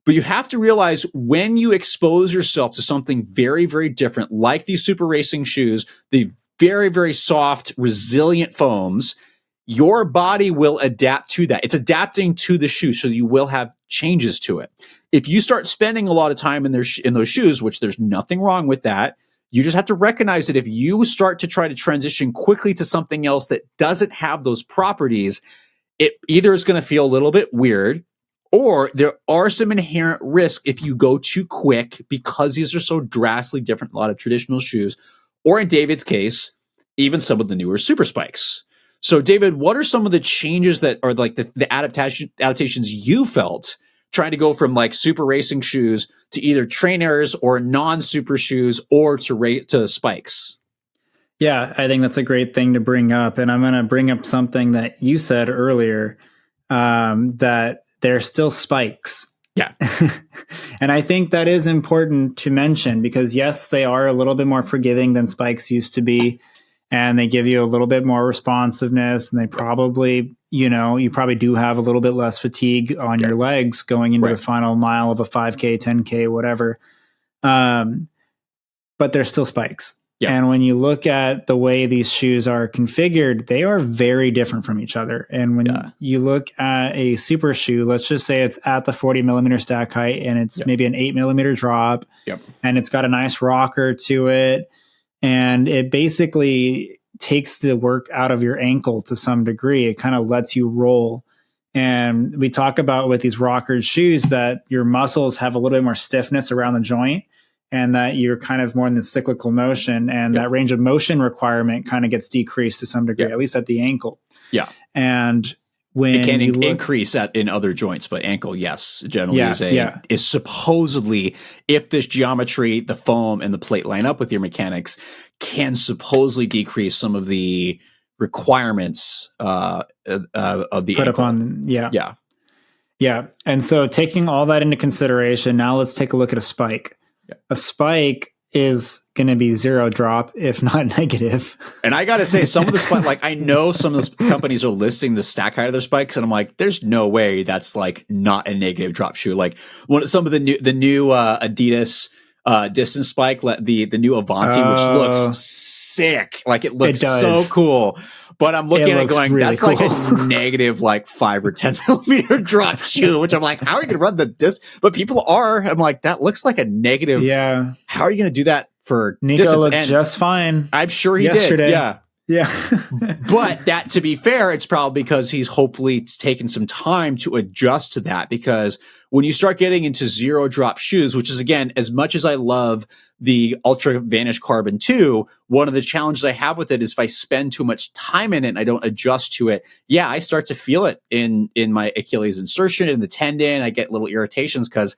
But you have to realize when you expose yourself to something very, very different, like these super racing shoes, the very, very soft, resilient foams, your body will adapt to that. It's adapting to the shoe, so you will have changes to it. If you start spending a lot of time in those shoes, which there's nothing wrong with that, you just have to recognize that if you start to try to transition quickly to something else that doesn't have those properties, it either is going to feel a little bit weird, Or there are some inherent risks if you go too quick because these are so drastically different from a lot of traditional shoes. Or in David's case, even some of the newer super spikes. So, David, what are some of the changes that are like the adaptations you felt trying to go from like super racing shoes to either trainers or non-super shoes or to spikes? Yeah, I think that's a great thing to bring up. And I'm going to bring up something that you said earlier, that they're still spikes. Yeah. And I think that is important to mention because, yes, they are a little bit more forgiving than spikes used to be. And they give you a little bit more responsiveness. And they probably, you probably do have a little bit less fatigue on your legs going into the final mile of a 5K, 10K, whatever. But they're still spikes. Yeah. And when you look at the way these shoes are configured, they are very different from each other. And when you look at a super shoe, let's just say it's at the 40 millimeter stack height and it's maybe an 8 millimeter drop, and it's got a nice rocker to it. And it basically takes the work out of your ankle to some degree. It kind of lets you roll. And we talk about with these rockered shoes that your muscles have a little bit more stiffness around the joint, and that you're kind of more in the cyclical motion, and that range of motion requirement kind of gets decreased to some degree, at least at the ankle. Yeah. And when it can increase in other joints, but ankle, yes, generally is supposedly, if this geometry, the foam and the plate line up with your mechanics, can supposedly decrease some of the requirements of the put ankle. Upon, Yeah. And so taking all that into consideration, now let's take a look at a spike. A spike is going to be zero drop, if not negative. And I got to say, some of the spike, like I know some of the companies are listing the stack height of their spikes, and I'm like, there's no way that's like not a negative drop shoe. Like some of the new Adidas distance spike, the new Avanti, which looks sick. Like it looks so cool. But I'm looking at it going, really that's cool. Like a negative, like 5 or 10 millimeter drop shoe, which I'm like, how are you going to run the disc? But people are. I'm like, that looks like a negative. Yeah. How are you going to do that for Nico distance? Looked just fine. I'm sure he yesterday. did. Yeah. But that, to be fair, it's probably because he's hopefully taken some time to adjust to that, because when you start getting into zero drop shoes, which is, again, as much as I love the Ultra Vanish Carbon 2, one of the challenges I have with it is if I spend too much time in it and I don't adjust to it, I start to feel it in my Achilles insertion, in the tendon. I get little irritations because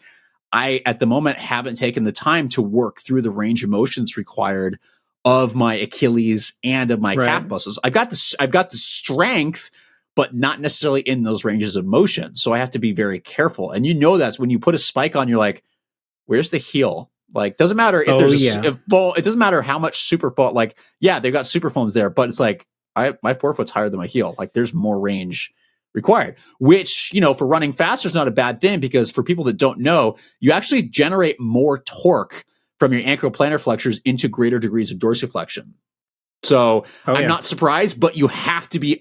I, at the moment, haven't taken the time to work through the range of motions required of my Achilles and of my calf muscles. I've got the strength, but not necessarily in those ranges of motion. So I have to be very careful. And that's when you put a spike on, you're like, where's the heel? Like, doesn't matter if it doesn't matter how much super foam, like, they've got super foams there, but it's like, my forefoot's higher than my heel. Like, there's more range required, which, for running faster is not a bad thing, because for people that don't know, you actually generate more torque from your anchor-plantar flexors into greater degrees of dorsiflexion. So I'm not surprised, but you have to be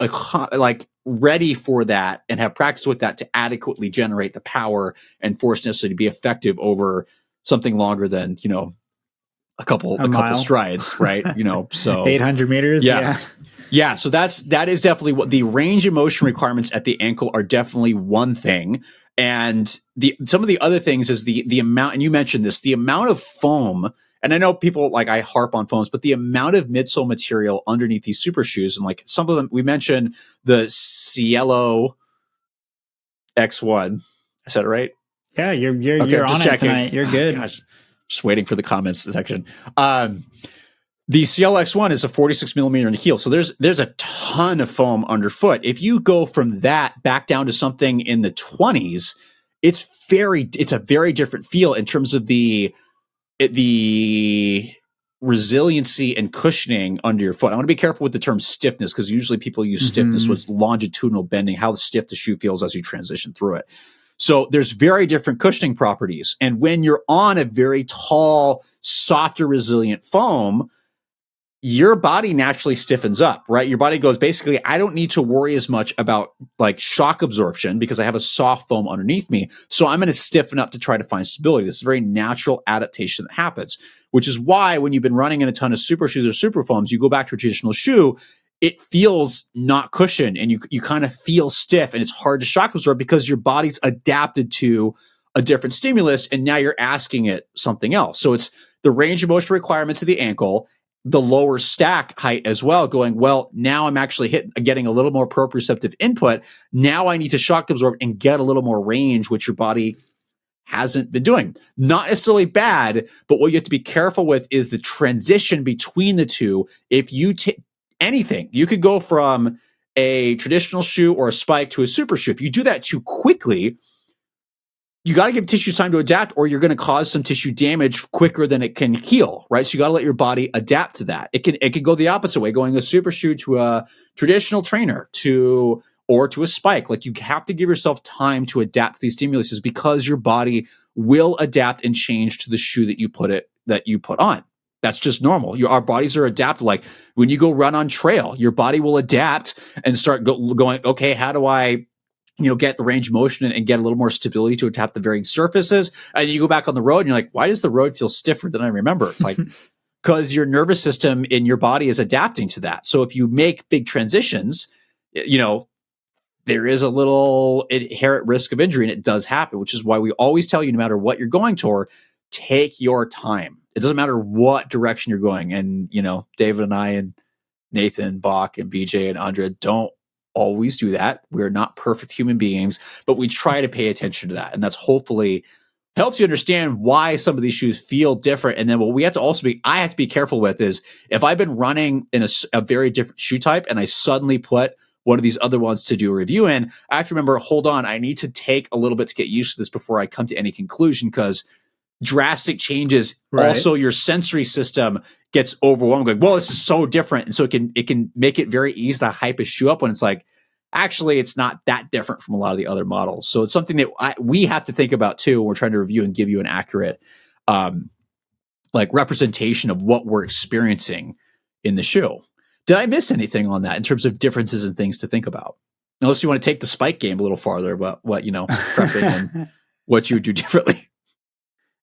ready for that and have practice with that to adequately generate the power and force necessary to be effective over something longer than, a couple strides, right? So 800 meters. Yeah, so that is definitely what the range of motion requirements at the ankle are. Definitely one thing. And some of the other things is the amount, and you mentioned this, the amount of foam. And I know people, like, I harp on foams, but the amount of midsole material underneath these super shoes, and like some of them, we mentioned the Cielo X1. I said it right? Yeah, you're on it tonight. You're good. Gosh, just waiting for the comments section. The CLX1 is a 46 millimeter in the heel. So there's a ton of foam underfoot. If you go from that back down to something in the 20s, it's a very different feel in terms of the resiliency and cushioning under your foot. I want to be careful with the term stiffness, because usually people use stiffness with longitudinal bending, how stiff the shoe feels as you transition through it. So there's very different cushioning properties. And when you're on a very tall, softer, resilient foam, your body naturally stiffens up, right? Your body goes, basically, I don't need to worry as much about like shock absorption because I have a soft foam underneath me. So I'm going to stiffen up to try to find stability. This is a very natural adaptation that happens, which is why when you've been running in a ton of super shoes or super foams, you go back to a traditional shoe, it feels not cushioned, and you kind of feel stiff, and it's hard to shock absorb because your body's adapted to a different stimulus, and now you're asking it something else. So it's the range of motion requirements of the ankle, the lower stack height as well, going, well, now I'm actually getting a little more proprioceptive input. Now I need to shock absorb and get a little more range, which your body hasn't been doing. Not necessarily bad, but what you have to be careful with is the transition between the two. If you take anything, you could go from a traditional shoe or a spike to a super shoe. If you do that too quickly, you got to give tissue time to adapt, or you're going to cause some tissue damage quicker than it can heal, right? So you got to let your body adapt to that. It can go the opposite way, going a super shoe to a traditional trainer or to a spike. Like, you have to give yourself time to adapt to these stimuluses, because your body will adapt and change to the shoe that you put on. That's just normal. Our bodies are adaptable. Like, when you go run on trail, your body will adapt and start going, okay, how do I get the range of motion and get a little more stability to adapt the varying surfaces? And you go back on the road and you're like, why does the road feel stiffer than I remember? It's like, because your nervous system in your body is adapting to that. So if you make big transitions, there is a little inherent risk of injury, and it does happen, which is why we always tell you, no matter what you're going toward, take your time. It doesn't matter what direction you're going. And, David and I and Nathan, Bach, and BJ and Andrea don't always do that. We're not perfect human beings, but we try to pay attention to that. And that's hopefully helps you understand why some of these shoes feel different. And then what we have to I have to be careful with is, if I've been running in a very different shoe type and I suddenly put one of these other ones to do a review in, I have to remember, hold on, I need to take a little bit to get used to this before I come to any conclusion, because drastic changes, right. Also, your sensory system gets overwhelmed, going, well, this is so different. And so it can make it very easy to hype a shoe up when it's like, actually, it's not that different from a lot of the other models. So it's something that we have to think about too when we're trying to review and give you an accurate representation of what we're experiencing in the shoe. Did I miss anything on that in terms of differences and things to think about? Unless you want to take the spike game a little farther about what, prepping and what you would do differently.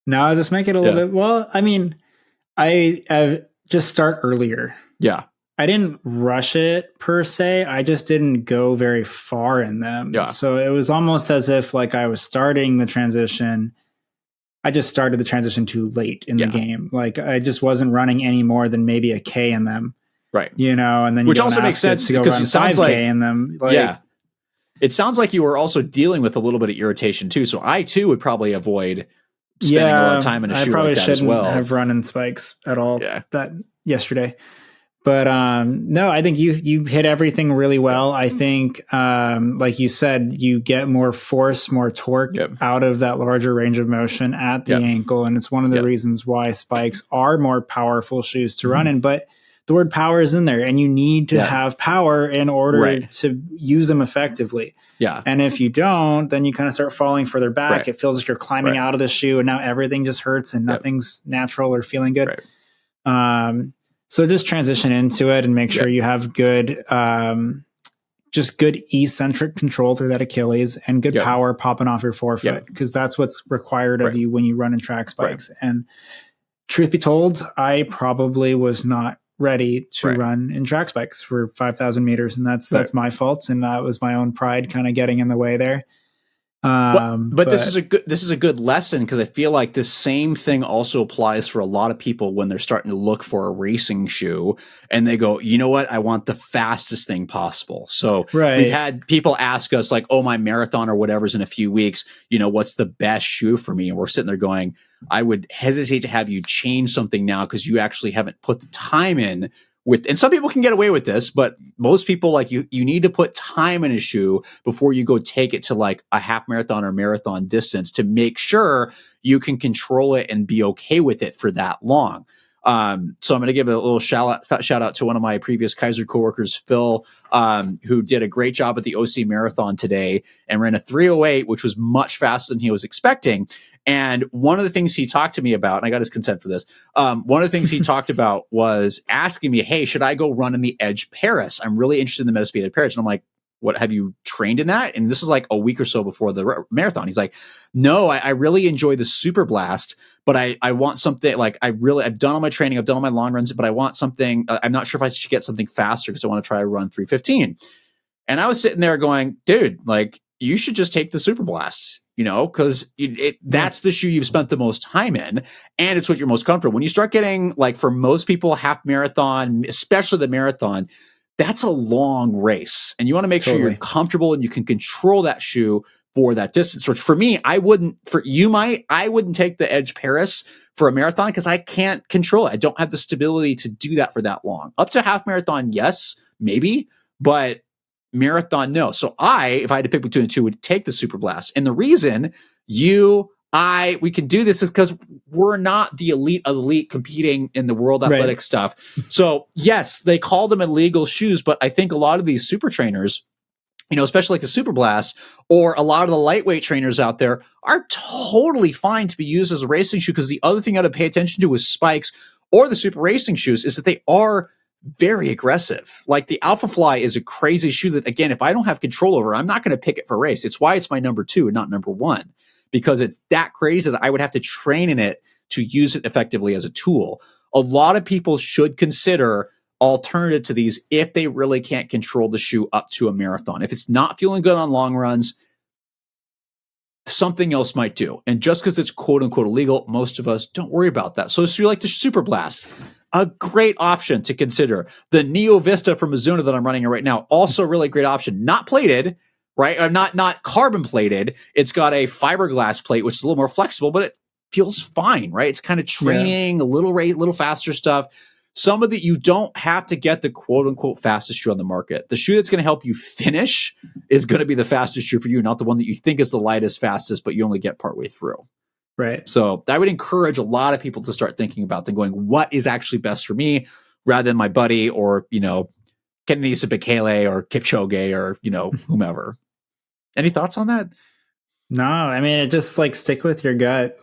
No, I'll just make it a little bit. Well, I mean, I just start earlier. Yeah. I didn't rush it per se. I just didn't go very far in them. Yeah. So it was almost as if I was starting the transition. I just started the transition too late in the game. Like, I just wasn't running any more than maybe a K in them. Right. And then which also makes sense because it sounds like in them. It sounds like you were also dealing with a little bit of irritation too. So I too would probably avoid spending a lot of time in a shoe like that as well. I probably shouldn't have run in spikes at all that yesterday. But no, I think you hit everything really well. I think, like you said, you get more force, more torque out of that larger range of motion at the ankle. And it's one of the reasons why spikes are more powerful shoes to run in. But the word power is in there, and you need to have power in order to use them effectively. Yeah. And if you don't, then you kind of start falling further back. Right. It feels like you're climbing out of the shoe, and now everything just hurts and nothing's natural or feeling good. Right. So just transition into it and make sure you have good, just good eccentric control through that Achilles and good power popping off your forefoot, because that's what's required of you when you run in track spikes. Right. And truth be told, I probably was not ready to run in track spikes for 5,000 meters. And that's my fault. And that was my own pride kind of getting in the way there. But this is a good lesson, because I feel like this same thing also applies for a lot of people when they're starting to look for a racing shoe and they go, you know what, I want the fastest thing possible. So we've had people ask us like, oh, my marathon or whatever's in a few weeks, what's the best shoe for me? And we're sitting there going, I would hesitate to have you change something now because you actually haven't put the time in and some people can get away with this, but most people, like, you need to put time in a shoe before you go take it to like a half marathon or marathon distance to make sure you can control it and be okay with it for that long. So I'm going to give a little shout out to one of my previous Kaiser coworkers, Phil, who did a great job at the OC Marathon today and ran a 3:08, which was much faster than he was expecting. And one of the things he talked to me about, and I got his consent for this, one of the things he talked about was asking me, hey, should I go run in the Edge Paris? I'm really interested in the Metaspeed Edge Paris. And I'm like, what have you trained in that? And this is like a week or so before the marathon. He's like, no, I really enjoy the Super Blast, but I want something like I've done all my training, I've done all my long runs, but I want something. I'm not sure if I should get something faster because I want to try to run 3:15. And I was sitting there going, dude, like you should just take the Super Blast, because that's the shoe you've spent the most time in, and it's what you're most comfortable. When you start getting, like, for most people, half marathon, especially the marathon, that's a long race, and you want to make sure you're comfortable and you can control that shoe for that distance. Which for me, I wouldn't take the Edge Paris for a marathon because I can't control it. I don't have the stability to do that for that long. Up to half marathon, yes, maybe, but marathon, no. So if I had to pick between the two, would take the Super Blast. And the reason we can do this is because we're not the elite of elite competing in the world athletic stuff. So yes, they call them illegal shoes, but I think a lot of these super trainers, especially like the Super Blast or a lot of the lightweight trainers out there, are totally fine to be used as a racing shoe. Because the other thing I had to pay attention to with spikes or the super racing shoes is that they are very aggressive. Like the Alpha Fly is a crazy shoe that, again, if I don't have control over, I'm not going to pick it for a race. It's why it's my number 2 and not number 1, because it's that crazy that I would have to train in it to use it effectively as a tool. A lot of people should consider alternative to these if they really can't control the shoe up to a marathon. If it's not feeling good on long runs, something else might do. And just because it's quote unquote illegal, most of us don't worry about that. So you like the Super Blast, a great option to consider. The Neo Vista from Mizuno that I'm running right now, also a really great option. Not plated, right? Not carbon plated. It's got a fiberglass plate, which is a little more flexible, but it feels fine, right? It's kind of training, a little faster stuff. Some of you don't have to get the quote unquote fastest shoe on the market. The shoe that's going to help you finish is going to be the fastest shoe for you, not the one that you think is the lightest, fastest, but you only get partway through. Right. So I would encourage a lot of people to start thinking about them, going, what is actually best for me, rather than my buddy or, Kenenisa Bekele or Kipchoge or, whomever. Any thoughts on that? No, I mean, it just like stick with your gut.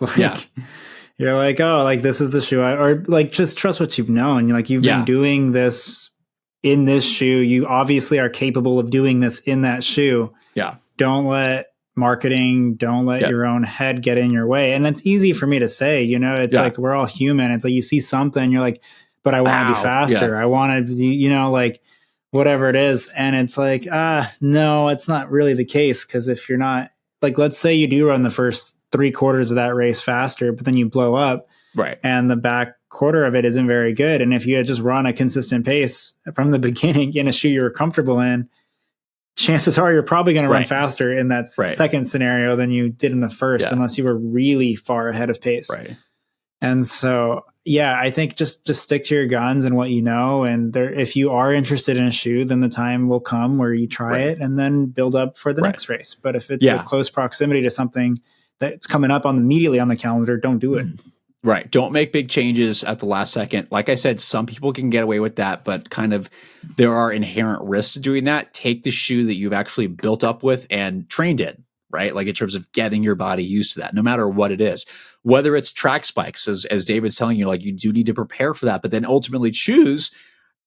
You're like, oh, like this is the shoe, or like just trust what you've known. You've been doing this in this shoe. You obviously are capable of doing this in that shoe. Yeah. Don't let marketing, don't let your own head get in your way. And that's easy for me to say, it's like we're all human. It's like you see something, you're like, but I want to be faster. I want to be, like whatever it is. And it's like, no, it's not really the case. Because if you're not, like, let's say you do run the first 3/4 of that race faster, but then you blow up, right? And the back quarter of it isn't very good. And if you had just run a consistent pace from the beginning in a shoe you're comfortable in, chances are you're probably going to run faster in that second scenario than you did in the first, unless you were really far ahead of pace. Right. And so, I think just stick to your guns and what you know. And if you are interested in a shoe, then the time will come where you try it and then build up for the next race. But if it's a close proximity to something that's coming up immediately on the calendar, don't do it. Right. Don't make big changes at the last second. Like I said, some people can get away with that, but there are inherent risks to doing that. Take the shoe that you've actually built up with and trained in, right? Like in terms of getting your body used to that, no matter what it is. Whether it's track spikes, as David's telling you, like you do need to prepare for that, but then ultimately choose,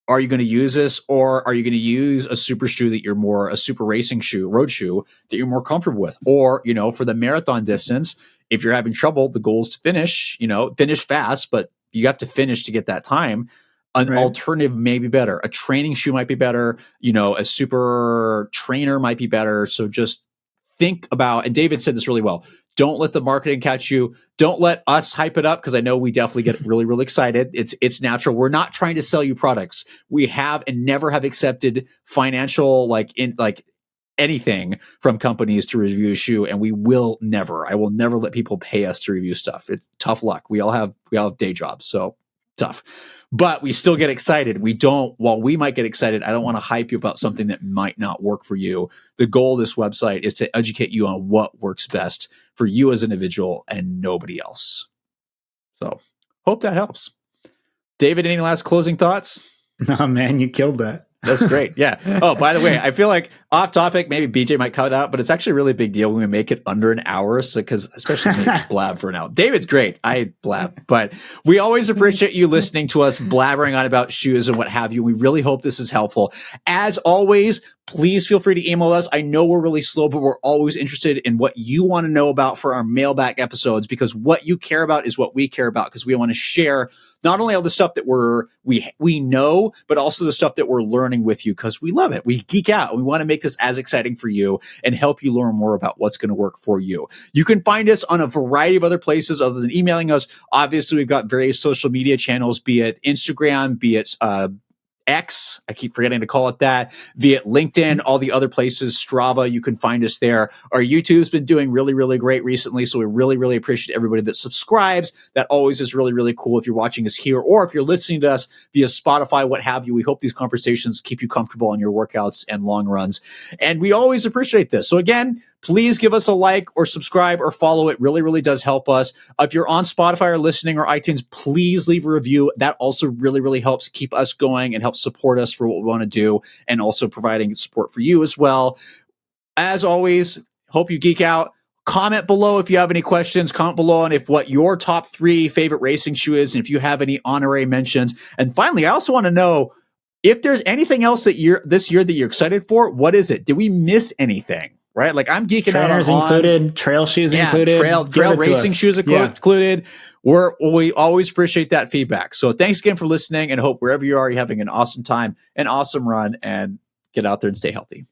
are you going to use this, or are you going to use a super shoe that a super racing shoe, road shoe that you're more comfortable with? Or, for the marathon distance, if you're having trouble, the goal is to finish fast, but you have to finish to get that time. An alternative may be better. A training shoe might be better. A super trainer might be better. So just think about, and David said this really well, don't let the marketing catch you. Don't let us hype it up, because I know we definitely get really, really excited. It's natural. We're not trying to sell you products. We have and never have accepted financial anything from companies to review a shoe, and we will never. I will never let people pay us to review stuff. It's tough luck. We all have day jobs, so tough. But we still get excited. While we might get excited, I don't want to hype you about something that might not work for you. The goal of this website is to educate you on what works best for you as an individual and nobody else. So hope that helps. David, any last closing thoughts? No, man, you killed that. That's great. Yeah. Oh, by the way, I feel like Off topic, maybe BJ might cut out, but it's actually a really big deal when we make it under an hour. So, because especially me blab for an hour. David's great. I blab, but we always appreciate you listening to us blabbering on about shoes and what have you. We really hope this is helpful. As always, please feel free to email us. I know we're really slow, but we're always interested in what you want to know about for our mailbag episodes, because what you care about is what we care about, because we want to share not only all the stuff that we know, but also the stuff that we're learning with you, because we love it. We geek out. We want to make this as exciting for you and help you learn more about what's going to work for you. You can find us on a variety of other places other than emailing us. Obviously, we've got various social media channels, be it Instagram, be it X, I keep forgetting to call it that, via LinkedIn, all the other places, Strava, you can find us there. Our YouTube's been doing really, really great recently, so we really, really appreciate everybody that subscribes. That always is really, really cool if you're watching us here or if you're listening to us via Spotify, what have you. We hope these conversations keep you comfortable on your workouts and long runs. And we always appreciate this. So again, please give us a like or subscribe or follow. It really, really does help us. If you're on Spotify or listening or iTunes, please leave a review. That also really, really helps keep us going and helps support us for what we want to do, and also providing support for you as well. As always, hope you geek out. Comment below if you have any questions. Comment below on what your top 3 favorite racing shoe is, and if you have any honorary mentions. And finally, I also want to know if there's anything else this year that you're excited for. What is it? Did we miss anything? Right? Like, I'm geeking Trainers out on included, trail shoes included, trail racing shoes included. We always appreciate that feedback. So thanks again for listening, and hope wherever you are, you're having an awesome time, an awesome run, and get out there and stay healthy.